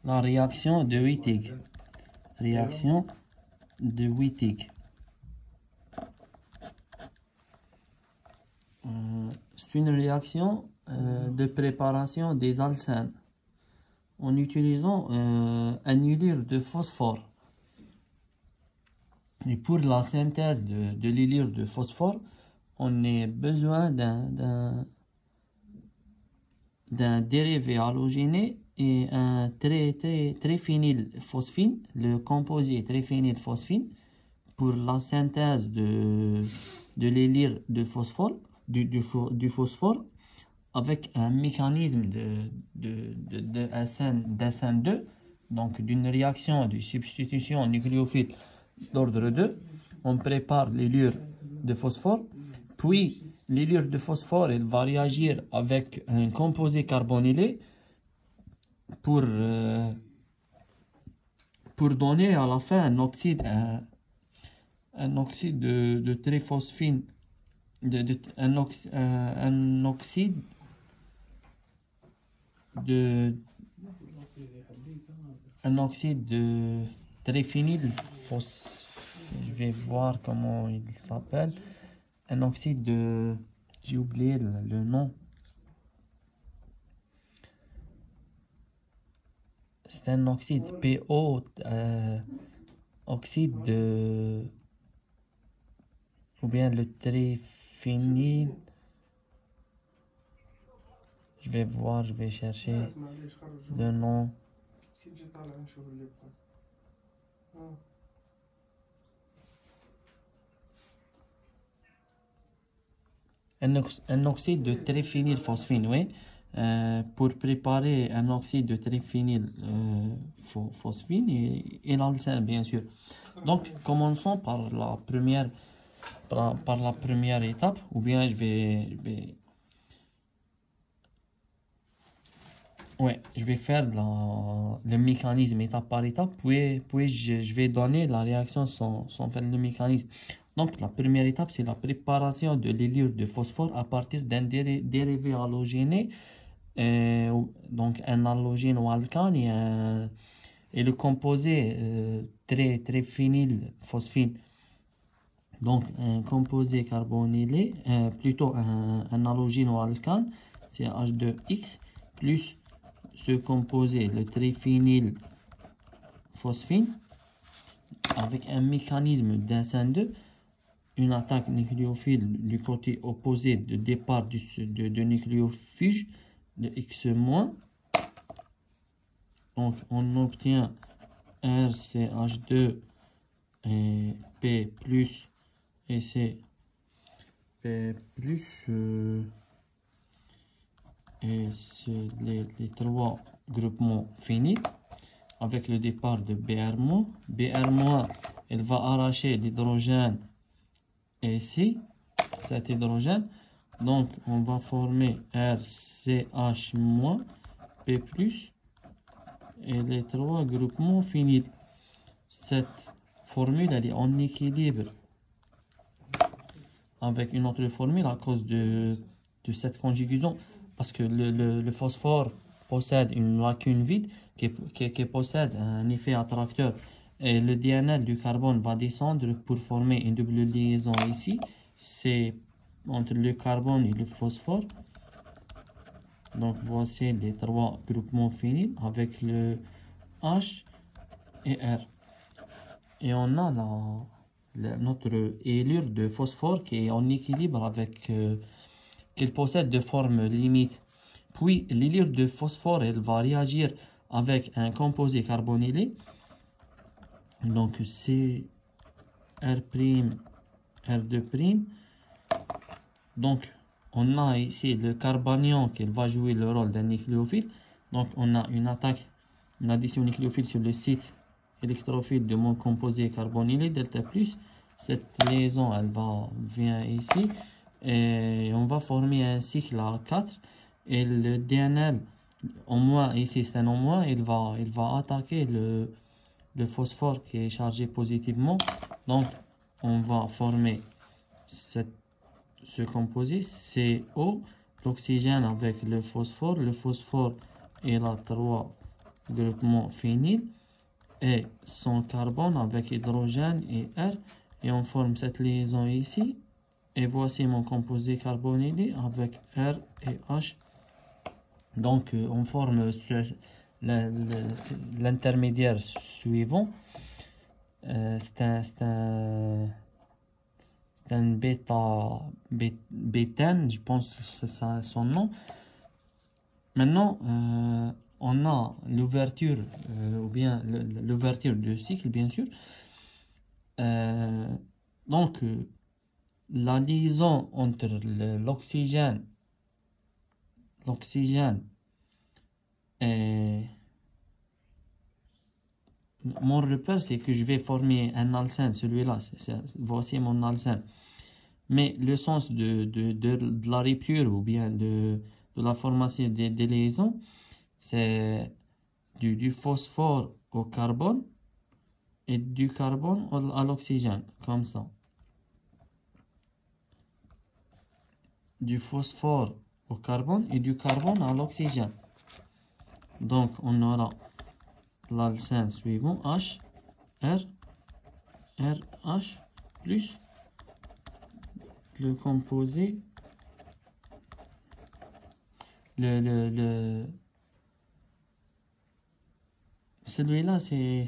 La réaction de Wittig. Réaction de Wittig. C'est une réaction de préparation des alcènes en utilisant un illure de phosphore. Et pour la synthèse de l'illure de phosphore, on a besoin d'un dérivé halogéné et un triphénylphosphine, le composé triphénylphosphine, pour la synthèse de l'élire de phosphore, du phosphore, avec un mécanisme de SN2, donc d'une réaction de substitution nucléophile d'ordre 2. On prépare l'élure de phosphore, puis l'élure de phosphore elle va réagir avec un composé carbonylé pour donner à la fin un oxyde de triphosphine, un oxyde de triphénylphosphine. Je vais voir comment il s'appelle. Un oxyde de... J'ai oublié le nom. C'est un oxyde PO, oxyde de... ou bien le triphényl. Je vais voir, je vais chercher le nom. Un oxyde de triphénylphosphine, oui. Pour préparer un oxyde de triphénylphosphine et l'alcène, bien sûr. Donc, commençons par la première étape, ou bien je vais faire le mécanisme étape par étape, puis je vais donner la réaction sans faire le mécanisme. Donc, la première étape, c'est la préparation de l'élure de phosphore à partir d'un dérivé halogéné, donc un halogène ou alcane et le composé triphénylphosphine. Donc, un composé carbonylé, plutôt un halogène ou alcane, c'est H2X, plus ce composé, le triphénylphosphine, avec un mécanisme d'SN2, une attaque nucléophile du côté opposé de départ de nucléofuge de X-. Donc, on obtient RCH2 et P+, et c'est P+, et c'est les trois groupements finis avec le départ de Br-. Br-, elle va arracher l'hydrogène ici, cet hydrogène. Donc, on va former RCH-, P+, et les trois groupements finis. Cette formule, elle est en équilibre avec une autre formule à cause de cette conjugaison, parce que le phosphore possède une lacune vide qui possède un effet attracteur. Et le DNL du carbone va descendre pour former une double liaison ici. C'est entre le carbone et le phosphore. Donc voici les trois groupements finis avec le H et R. Et on a notre élure de phosphore qui est en équilibre avec qu'il possède de forme limite. Puis l'élure de phosphore elle va réagir avec un composé carbonylé. Donc c'est R', R2'. Donc on a ici le carbanion qui va jouer le rôle d'un nucléophile. Donc on a une attaque, une addition nucléophile sur le site électrophile de mon composé carbonylé delta+. Cette liaison elle vient ici et on va former un cycle à 4 et le DNL en moins, ici c'est un en moins, il va attaquer le phosphore qui est chargé positivement. Donc on va former ce composé CO, l'oxygène avec le phosphore et la 3 groupement phényl, et son carbone avec hydrogène et R, et on forme cette liaison ici. Et voici mon composé carbonylé avec R et H. Donc on forme l'intermédiaire suivant. C'est un bétane, je pense que c'est ça son nom. Maintenant, on a l'ouverture, ou bien l'ouverture du cycle, bien sûr. Donc, la liaison entre l'oxygène et mon repère, c'est que je vais former un alcène, celui-là, voici mon alcène. Mais le sens de la rupture ou bien de la formation des liaisons, c'est du phosphore au carbone et du carbone à l'oxygène, comme ça. Du phosphore au carbone et du carbone à l'oxygène. Donc, on aura l'alcène suivant, H, R, RH, plus le composé, celui-là, c'est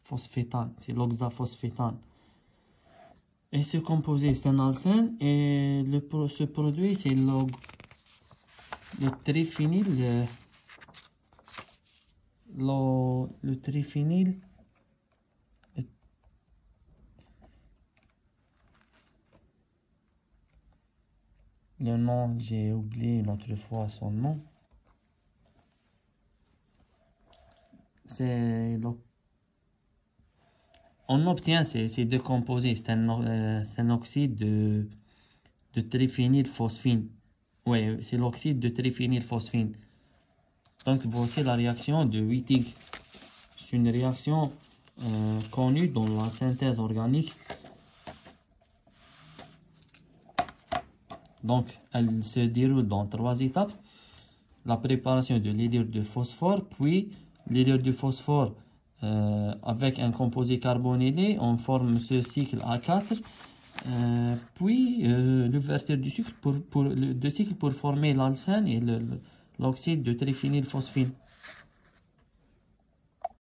phosphétane, c'est l'oxaphosphétane. Et ce composé, c'est un alcène, et ce produit, c'est le triphényl, le triphényl, le nom, j'ai oublié une autre fois son nom. On obtient ces deux composés, c'est un oxyde de triphénylphosphine. Oui, c'est l'oxyde de triphénylphosphine. Donc voici la réaction de Wittig. C'est une réaction connue dans la synthèse organique. Donc elle se déroule dans 3 étapes. La préparation de l'hydrure de phosphore, puis l'hydrure de phosphore avec un composé carbonylé, on forme ce cycle A4, puis l'ouverture du cycle pour former l'alcène et l'oxyde de triphénylphosphine.